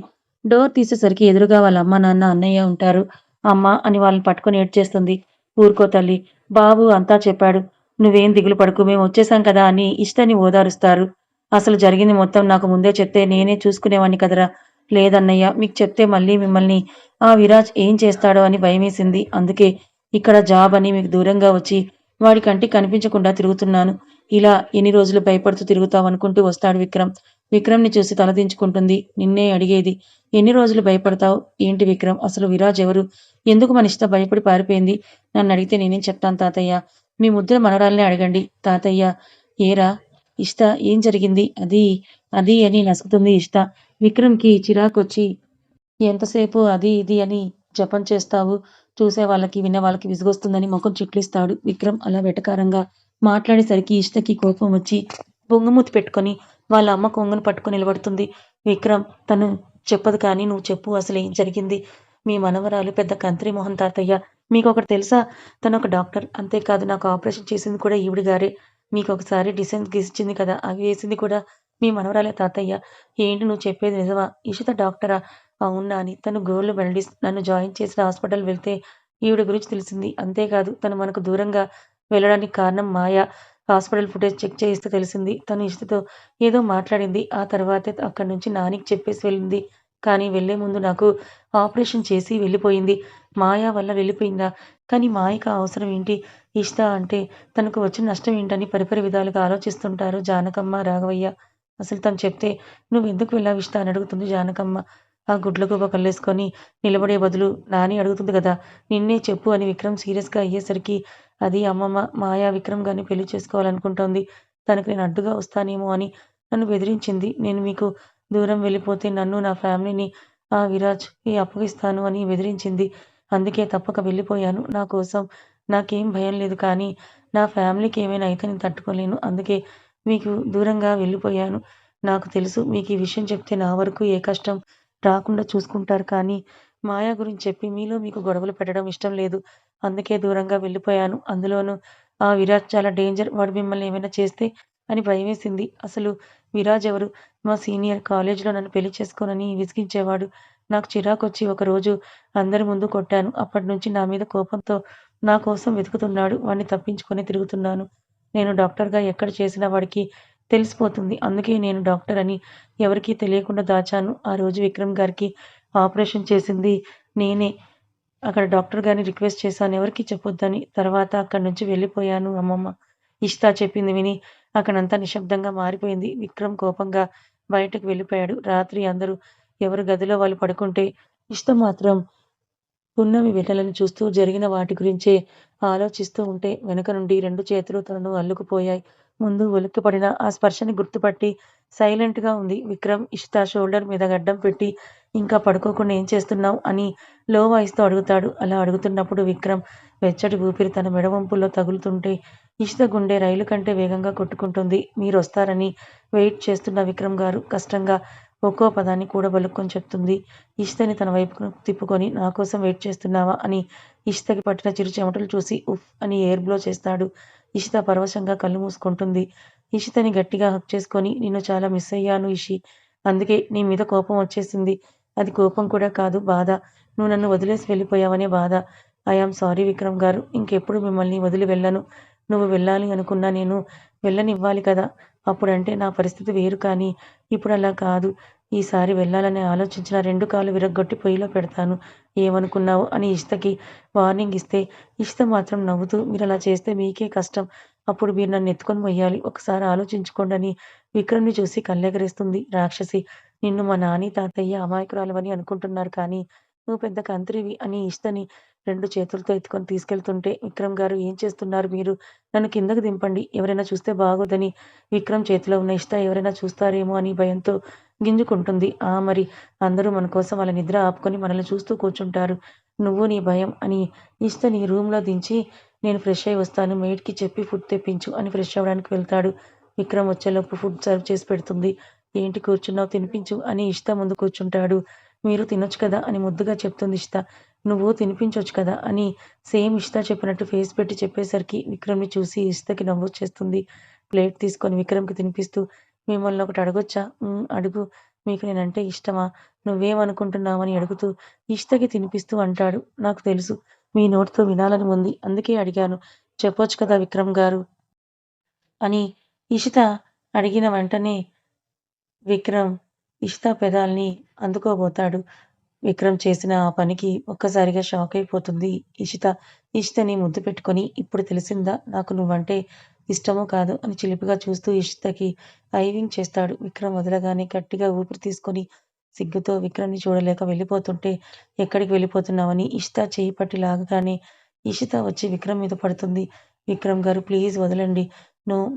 Speaker 1: డోర్ తీసేసరికి ఎదురుగా వాళ్ళ అమ్మ, నాన్న, అన్నయ్య ఉంటారు. అమ్మ అని వాళ్ళని పట్టుకొని ఏడ్చేస్తుంది. ఊరుకో తల్లి. బాబు అంతా చెప్పాడు. నువ్వేం దిగులు పడకు. మేమొచ్చేసాం కదా అని ఇష్టాన్ని ఓదారుస్తారు. అసలు జరిగింది మొత్తం నాకు ముందే చెప్తే నేనే చూసుకునేవాణ్ణి కదరా! లేదన్నయ్య మీకు చెప్తే మళ్ళీ మిమ్మల్ని ఆ విరాజ్ ఏం చేస్తాడో అని భయమేసింది. అందుకే ఇక్కడ జాబ్ అని మీకు దూరంగా వచ్చి వాడి కంటికి కనిపించకుండా తిరుగుతున్నాను. ఇలా ఎన్ని రోజులు భయపడుతూ తిరుగుతావనుకుంటూ వస్తాడు విక్రమ్. విక్రమ్‌ని చూసి తలదించుకుంటుంది. నిన్నే అడిగేది. ఎన్ని రోజులు భయపడతావు? ఏంటి విక్రమ్ అసలు విరాజ్ ఎవరు? ఎందుకు మనిష్ట భయపడి పారిపోయింది? నన్నడిగితే నేనేం చెప్తాను తాతయ్య? మీ ముద్దుల మనవరాలినే అడగండి. తాతయ్య ఏరా ఇష్ట ఏం జరిగింది? అది అని నసుకుతుంది ఇష్ట. విక్రమ్‌కి చిరాకొచ్చి ఎంతసేపు అది ఇది అని జపం చేస్తావు. చూసే వాళ్ళకి, వినే వాళ్ళకి విసుగొస్తుందని మొఖం చిట్లిస్తాడు. విక్రమ్ అలా వెటకారంగా మాట్లాడేసరికి ఇష్టకి కోపం వచ్చి బొంగమూతి పెట్టుకొని వాళ్ళ అమ్మ కొంగును పట్టుకొని నిలబడుతుంది. విక్రమ్ తను చెప్పదు కానీ నువ్వు చెప్పు అసలేం జరిగింది? మీ మనవరాలు పెద్ద కంత్రి మొహం తాతయ్య. మీకొకటి తెలుసా? తనొక డాక్టర్. అంతేకాదు నాకు ఆపరేషన్ చేసింది కూడా ఈవిడ గారే. మీకొకసారి డిసైన్స్ గీసిచ్చింది కదా! అవి వేసింది కూడా మీ మనవరాలే తాతయ్య. ఏంటి నువ్వు చెప్పేది నిజమా? ఇషిత డాక్టరా? అవును నాని. తను గోల్డ్ మెడలిస్ట్. నన్ను జాయిన్ చేసిన హాస్పిటల్ వెళ్తే ఈవిడ గురించి తెలిసింది. అంతేకాదు తను మనకు దూరంగా వెళ్ళడానికి కారణం మాయ. హాస్పిటల్ ఫుటేజ్ చెక్ చేయిస్తే తెలిసింది. తను ఇషితతో ఏదో మాట్లాడింది. ఆ తర్వాతే అక్కడి నుంచి నానికి చెప్పేసి వెళ్ళింది. కానీ వెళ్ళే ముందు నాకు ఆపరేషన్ చేసి వెళ్ళిపోయింది. మాయ వల్ల వెళ్ళిపోయిందా? కానీ మాయకి ఆ అవసరం ఏంటి? ఇషిత అంటే తనకు వచ్చిన నష్టం ఏంటని పరిపరి విధాలుగా ఆలోచిస్తుంటారు జానకమ్మ, రాఘవయ్య. అసలు తను చెప్తే నువ్వెందుకు వెళ్ళావు ఇషిత అని అడుగుతుంది జానకమ్మ. ఆ గుడ్లగూబ కళ్ళేసుకొని నిలబడే బదులు నాని అడుగుతుంది గదా! నిన్నే చెప్పు అని విక్రమ్ సీరియస్‌గా అయ్యేసరికి అది అమ్మమ్మ మాయ విక్రమ్ గారిని పెళ్లి చేసుకోవాలనుకుంటోంది. తనకి నేను అడ్డుగా వస్తానేమో అని నన్ను బెదిరించింది. నేను మీకు దూరం వెళ్ళిపోతే నన్ను, నా ఫ్యామిలీని ఆ విరాజ్‌కి అప్పగిస్తాను అని బెదిరించింది. అందుకే తప్పక వెళ్ళిపోయాను. నా కోసం నాకేం భయం లేదు కానీ నా ఫ్యామిలీకి ఏమైనా అయితే నేను తట్టుకోలేను. అందుకే మీకు దూరంగా వెళ్ళిపోయాను. నాకు తెలుసు మీకీ విషయం చెప్తే నా వరకు ఏ కష్టం రాకుండా చూసుకుంటారు కానీ మాయ గురించి చెప్పి మీలో మీకు గొడవలు పెట్టడం ఇష్టం లేదు. అందుకే దూరంగా వెళ్ళిపోయాను. అందులోనూ ఆ విరాజ్ చాలా డేంజర్. వాడు మిమ్మల్ని ఏమైనా చేస్తే అని భయమేసింది. అసలు విరాజ్ ఎవరు? మా సీనియర్. కాలేజీలో నన్ను పెళ్లి చేసుకోనని విసిగించేవాడు. నాకు చిరాకొచ్చి ఒకరోజు అందరి ముందు కొట్టాను. అప్పటినుంచి నా మీద కోపంతో నా కోసం వెతుకుతున్నాడు. వాడిని తప్పించుకొని తిరుగుతున్నాను. నేను డాక్టర్‌గా ఎక్కడ చేసినా వాడికి తెలిసిపోతుంది. అందుకే నేను డాక్టర్ అని ఎవరికీ తెలియకుండా దాచాను. ఆ రోజు విక్రమ్ గారికి ఆపరేషన్ చేసింది నేనే. అక్కడ డాక్టర్ గారిని రిక్వెస్ట్ చేశాను ఎవరికీ చెప్పొద్దని. తర్వాత అక్కడి నుంచి వెళ్ళిపోయాను అమ్మమ్మ. ఇష్తా చెప్పింది విని అక్కడంతా నిశ్శబ్దంగా మారిపోయింది. విక్రమ్ కోపంగా బయటకు వెళ్ళిపోయాడు. రాత్రి అందరూ ఎవరి గదిలో వాళ్ళు పడుకుంటే ఇష్త మాత్రం పున్నమి వెన్నెలను చూస్తూ జరిగిన వాటి గురించే ఆలోచిస్తూ ఉంటే వెనక నుండి 2 చేతులు తనను అల్లుకుపోయాయి. ముందు ఉలిక్కిపడిన ఆ స్పర్శని గుర్తుపట్టి సైలెంట్‌గా ఉంది. విక్రమ్ ఇషిత షోల్డర్ మీద గడ్డం పెట్టి ఇంకా పడుకోకుండా ఏం చేస్తున్నావు? అని లో వాయిస్‌తో అడుగుతాడు. అలా అడుగుతున్నప్పుడు విక్రమ్ వెచ్చటి ఊపిరి తన మెడ వంపుల్లో తగులుతుంటే ఇషిత గుండె రైలు కంటే వేగంగా కొట్టుకుంటుంది. మీరొస్తారని వెయిట్ చేస్తున్న విక్రమ్ గారు కష్టంగా ఒక్కో పదాన్ని కూడబలుక్కొని చెప్తుంది. ఇషితని తన వైపుకు తిప్పుకొని నా కోసం వెయిట్ చేస్తున్నావా? అని ఇషితకి పట్టిన చిరు చెమటలు చూసి ఉఫ్ అని ఎయిర్ బ్లో చేస్తాడు. ఇషిత పరవశంగా కళ్ళు మూసుకుంటుంది. ఇషితని గట్టిగా హగ్ చేసుకొని నిన్ను చాలా మిస్ అయ్యాను ఇషి. అందుకే నీ మీద కోపం వచ్చేసింది. అది కోపం కూడా కాదు బాధ. నువ్వు నన్ను వదిలేసి వెళ్ళిపోయావనే బాధ. ఐ యామ్ సారీ విక్రమ్ గారు. ఇంకెప్పుడు మిమ్మల్ని వదిలి వెళ్ళను. నువ్వు వెళ్ళాలి అనుకున్నా నేను వెళ్ళనివ్వాలి కదా! అప్పుడంటే నా పరిస్థితి వేరు కానీ ఇప్పుడలా కాదు. ఈసారి వెళ్ళాలని ఆలోచించిన 2 కాళ్ళు విరగ్గొట్టి పొయ్యిలో పెడతాను. ఏమనుకున్నావు? అని ఇషితకి వార్నింగ్ ఇస్తే ఇషిత మాత్రం నవ్వుతూ మీరలా చేస్తే మీకే కష్టం. అప్పుడు మీరు నన్నెత్తుకొని మొయ్యాలి. ఒకసారి ఆలోచించుకోండని విక్రమ్‌ని చూసి కళ్ళెగరేస్తుంది. రాక్షసి! నిన్ను మా నాని, తాతయ్య అమాయకురాలివని అనుకుంటున్నారు కానీ నువ్వు పెద్ద కంత్రివి అని ఇషితని 2 చేతులతో ఎత్తుకొని తీసుకెళ్తుంటే విక్రమ్ గారు ఏం చేస్తున్నారు మీరు? నన్ను కిందకు దింపండి. ఎవరైనా చూస్తే బాగోదని విక్రమ్ చేతిలో ఉన్న ఇషిత ఎవరైనా చూస్తారేమో అని భయంతో గింజుకుంటుంది. ఆ! మరి అందరూ మన కోసం వాళ్ళ నిద్ర ఆపుకొని మనల్ని చూస్తూ కూర్చుంటారు. నువ్వు నీ భయం అని ఇషితని రూమ్‌లో దించి నేను ఫ్రెష్ అయ్యి వస్తాను. మెయిడ్‌కి చెప్పి ఫుడ్ తెప్పించు అని ఫ్రెష్ అవ్వడానికి వెళ్తాడు. విక్రమ్ వచ్చేలోపు ఫుడ్ సర్వ్ చేసి పెడుతుంది. ఏంటి కూర్చున్నావు తినిపించు అని ఇషిత ముందు కూర్చుంటాడు. మీరు తినొచ్చు కదా! అని ముద్దుగా చెప్తుంది ఇషిత. నువ్వు తినిపించొచ్చు కదా! అని సేమ్ ఇషిత చెప్పినట్టు ఫేస్ పెట్టి చెప్పేసరికి విక్రమ్‌ని చూసి ఇషితకి నవ్వొచ్చేస్తుంది. ప్లేట్ తీసుకొని విక్రమ్‌కి తినిపిస్తూ మిమ్మల్ని ఒకటి అడగొచ్చా? అడుగు. మీకు నేనంటే ఇష్టమా? నువ్వేమనుకుంటున్నావని అడుగుతూ ఇషితకి తినిపిస్తూ అంటాడు. నాకు తెలుసు మీ నోటితో వినాలని ఉంది. అందుకే అడిగాను. చెప్పొచ్చు కదా విక్రమ్ గారు అని ఇషిత అడిగిన వెంటనే విక్రమ్ ఇషిత పెదాల్ని అందుకోబోతాడు. విక్రమ్ చేసిన ఆ పనికి ఒక్కసారిగా షాకయిపోతుంది ఇషిత. ఇషితని ముద్దు పెట్టుకొని ఇప్పుడు తెలిసిందా నాకు నువ్వంటే ఇష్టమో కాదో అని చిలిపిగా చూస్తూ ఇషితకి ఐవింగ్ చేస్తాడు. విక్రమ్ వదలగానే గట్టిగా ఊపిరి తీసుకొని సిగ్గుతో విక్రమ్‌ని చూడలేక వెళ్ళిపోతుంటే ఎక్కడికి వెళ్ళిపోతున్నావని ఇషిత చెయ్యి పట్టి లాగగానే ఇషిత వచ్చి విక్రమ్ మీద పడుతుంది. విక్రమ్ గారు ప్లీజ్ వదలండి.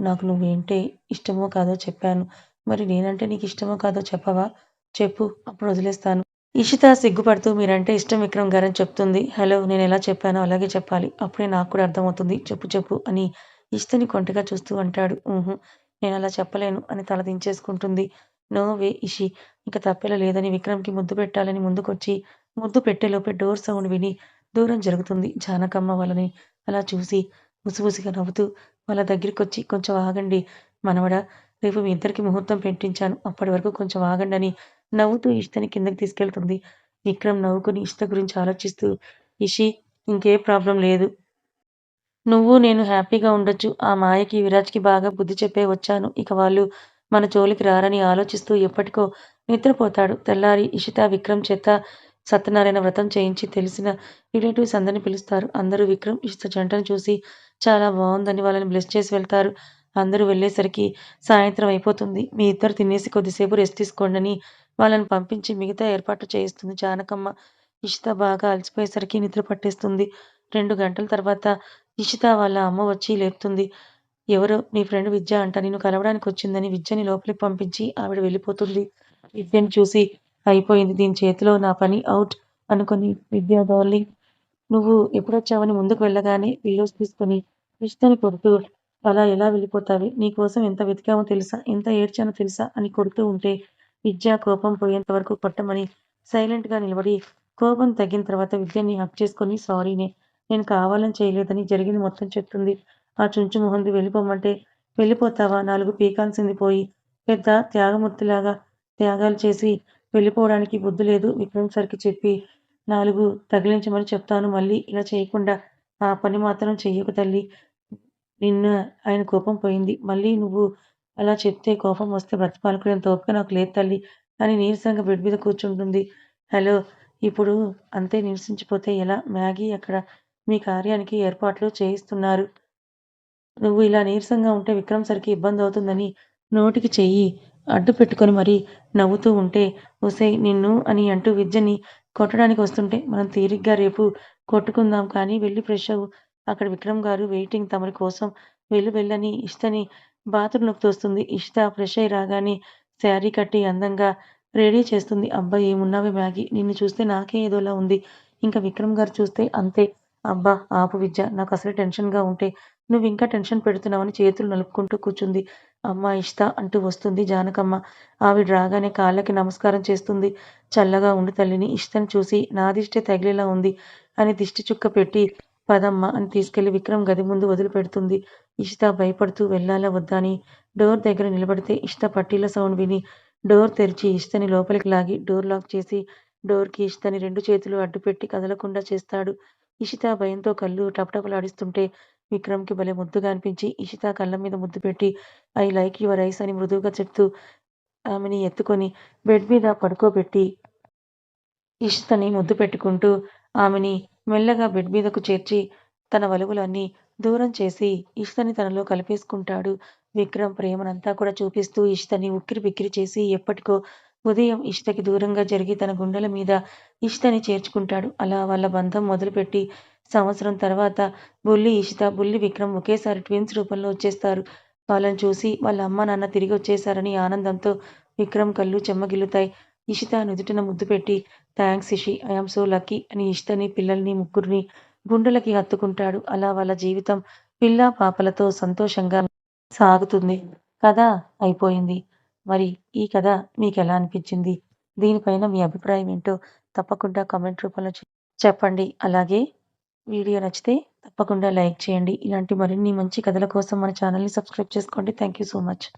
Speaker 1: నాకు నువ్వేంటే ఇష్టమో కాదో చెప్పాను. మరి నేనంటే నీకిష్టమో కాదో చెప్పవా? చెప్పు అప్పుడు వదిలేస్తాను. ఇషిత సిగ్గుపడుతూ మీరంటే ఇష్టం విక్రమ్ గారని చెప్తుంది. హలో! నేనెలా చెప్పానో అలాగే చెప్పాలి. అప్పుడే నాకు కూడా అర్థమవుతుంది. చెప్పు చెప్పు అని ఇషితని కొంటెగా చూస్తూ అంటాడు. హుహు. నేనలా చెప్పలేను అని తల దించేసుకుంటుంది. No way ఇషి. ఇంక తప్పేలా లేదని విక్రమ్‌కి ముద్దు పెట్టాలని ముందుకొచ్చి ముద్దు పెట్టేలోపే డోర్ సౌండ్ విని దూరం జరుగుతుంది. జానకమ్మ వాళ్ళని అలా చూసి ముసిముసిగా నవ్వుతూ వాళ్ళ దగ్గరికొచ్చి కొంచెం ఆగండి మనవడా! రేపు మీ ఇద్దరికి ముహూర్తం పెట్టించాను. అప్పటి వరకు కొంచెం ఆగండని నవ్వుతూ ఇషితని కిందకి తీసుకెళ్తుంది. విక్రమ్ నవ్వుకొని ఇషిత గురించి ఆలోచిస్తూ ఇషి ఇంకే ప్రాబ్లమ్ లేదు. నువ్వు నేను హ్యాపీగా ఉండొచ్చు. ఆ మాయకి, విరాజ్‌కి బాగా బుద్ధి చెప్పే వచ్చాను. ఇక వాళ్ళు మన జోలికి రారని ఆలోచిస్తూ ఎప్పటికో నిద్రపోతాడు. తెల్లారి ఇషిత, విక్రమ్ చేత సత్యనారాయణ వ్రతం చేయించి తెలిసిన రిలేటివ్స్ అందరిని పిలుస్తారు. అందరూ విక్రమ్, ఇషిత జంటను చూసి చాలా బావుందని వాళ్ళని బ్లెస్ చేసి వెళ్తారు. అందరూ వెళ్ళేసరికి సాయంత్రం అయిపోతుంది. మీ ఇద్దరు తినేసి కొద్దిసేపు రెస్ట్ తీసుకోండని వాళ్ళని పంపించి మిగతా ఏర్పాట్లు చేయిస్తుంది జానకమ్మ. ఇషిత బాగా అలసిపోయేసరికి నిద్ర పట్టేస్తుంది. 2 గంటల తర్వాత ఇషిత వాళ్ళ అమ్మ వచ్చి లేపుతుంది. ఎవరో నీ ఫ్రెండ్ విద్య అంట నిన్ను కలవడానికొచ్చిందని విద్యని లోపలికి పంపించి ఆవిడ వెళ్ళిపోతుంది. విద్యని చూసి అయిపోయింది దీని చేతిలో నా పని ఔట్ అనుకుని విద్య డార్లింగ్ నువ్వు ఎప్పుడొచ్చావని ముందుకు వెళ్ళగానే పిల్లోస్ తీసుకొని ఇషితని కొడుతూ అలా ఎలా వెళ్ళిపోతావే? నీకోసం ఎంత వెతికామో తెలుసా? ఎంత ఏడ్చానో తెలుసా? అని కొడుతూ ఉంటే విద్య కోపం పోయేంత వరకు కొట్టమని సైలెంట్‌గా నిలబడి కోపం తగ్గిన తర్వాత విద్యని హగ్ చేసుకొని సారీనే. నేను కావాలని చేయలేదని జరిగింది మొత్తం చెప్తుంది. ఆ చుంచు మొహంది వెళ్ళిపోమంటే వెళ్ళిపోతావా? 4 పీకాల్సింది పోయి పెద్ద త్యాగమూర్తిలాగా త్యాగాలు చేసి వెళ్ళిపోవడానికి బుద్ధి లేదు. విక్రమ్ సార్‌కి చెప్పి 4 తగిలించమని చెప్తాను. మళ్ళీ ఇలా చేయకుండా ఆ పని మాత్రం చెయ్యకు తల్లీ. నిన్న ఆయన కోపం పోయింది. మళ్ళీ నువ్వు అలా చెప్తే కోపం వస్తే బ్రతిమాలుకునేంత ఓపిక నాకు లేదు తల్లీ అని నీరసంగా బెడ్ మీద కూర్చుంటుంది. హలో! ఇప్పుడు అంతే నీరసించిపోతే ఎలా? మ్యాగీ ఎక్కడ? మీ కార్యానికి ఏర్పాట్లు చేయిస్తున్నారు. నువ్వు ఇలా నీరసంగా ఉంటే విక్రమ్ సార్‌కి ఇబ్బందవుతుందని నోటికి చెయ్యి అడ్డు పెట్టుకొని మరీ నవ్వుతూ ఉంటే ఒసేయ్ నిన్ను అని అంటూ విద్యని కొట్టడానికి వస్తుంటే మనం తీరిగ్గా రేపు కొట్టుకుందాం కానీ వెళ్ళి ఫ్రెష్ అవ్వు. అక్కడ విక్రమ్ గారు వెయిటింగ్ తమరి కోసం. వెళ్ళు వెళ్ళని ఇష్టని బాత్రూంలోకి తోస్తుంది. ఇష్ట ఫ్రెష్ అయ్యి రాగానే శారీ కట్టి అందంగా రెడీ చేస్తుంది. అబ్బా! ఏమున్నావే మ్యాగీ! నిన్ను చూస్తే నాకే ఏదోలా ఉంది. ఇంక విక్రమ్ గారు చూస్తే అంతే. అబ్బా! ఆపు విద్య. నాకసలే టెన్షన్‌గా ఉంటే నువ్వింకా టెన్షన్ పెడుతున్నావని చేతులు నలుపుకుంటూ కూర్చుంది. అమ్మా ఇష్త అంటూ వస్తుంది జానకమ్మ. ఆవిడ రాగానే కాళ్ళకి నమస్కారం చేస్తుంది. చల్లగా ఉండు తల్లిని ఇష్టని చూసి నా దిష్టే తగిలేలా ఉంది అని దిష్టి చుక్క పెట్టి పదమ్మా అని తీసుకెళ్లి విక్రమ్ గది ముందు వదిలిపెడుతుంది. ఇషిత భయపడుతూ వెళ్ళాలా వద్దా అని డోర్ దగ్గర నిలబడితే ఇష్ట పట్టీల సౌండ్ విని డోర్ తెరిచి ఇష్టని లోపలికి లాగి డోర్ లాక్ చేసి డోర్‌కి ఇష్టని 2 చేతులు అడ్డుపెట్టి కదలకుండా చేస్తాడు. ఇషిత భయంతో కళ్ళు టపటపలాడిస్తుంటే విక్రమ్‌కి భలే ముద్దుగా అనిపించి ఇషిత కళ్ళ మీద ముద్దు పెట్టి ఐ లైక్ యువర్ ఐస్ అని మృదువుగా చెప్తూ ఆమెని ఎత్తుకొని బెడ్ మీద పడుకోబెట్టి ఇషితని ముద్దు పెట్టుకుంటూ ఆమెని మెల్లగా బెడ్ మీదకు చేర్చి తన వలువలన్నీ దూరం చేసి ఇషితని తనలో కలిపేసుకుంటాడు. విక్రమ్ ప్రేమనంతా కూడా చూపిస్తూ ఇషితని ఉక్కిరిబిక్కిరి చేసి ఎప్పటికో ఉదయం ఇషితకి దూరంగా జరిగి తన గుండెల మీద ఇషితని చేర్చుకుంటాడు. అలా వాళ్ళ బంధం మొదలుపెట్టి సంవత్సరం తర్వాత బుల్లి ఇషిత, బుల్లి విక్రమ్ ఒకేసారి ట్విన్స్ రూపంలో వచ్చేస్తారు. వాళ్ళని చూసి వాళ్ళ అమ్మ నాన్న తిరిగొచ్చేసారని ఆనందంతో విక్రమ్ కళ్ళు చెమ్మగిల్లుతాయి. ఇషిత నుదుటిన ముద్దు పెట్టి thanks Ishi. I am so lucky అని ఇషితని, పిల్లల్ని ముగ్గురిని గుండెలకి హత్తుకుంటాడు. అలా వాళ్ళ జీవితం పిల్లా పాపలతో సంతోషంగా సాగుతుంది. కథ అయిపోయింది. మరి ఈ కథ మీకెలా అనిపించింది? దీనిపైన మీ అభిప్రాయం ఏంటో తప్పకుండా కామెంట్ రూపంలో చెప్పండి. అలాగే వీడియో నచ్చితే తప్పకుండా లైక్ చేయండి. ఇలాంటి మరిన్ని మంచి కథల కోసం మన ఛానల్‌ని సబ్స్క్రైబ్ చేసుకోండి. Thank you so much.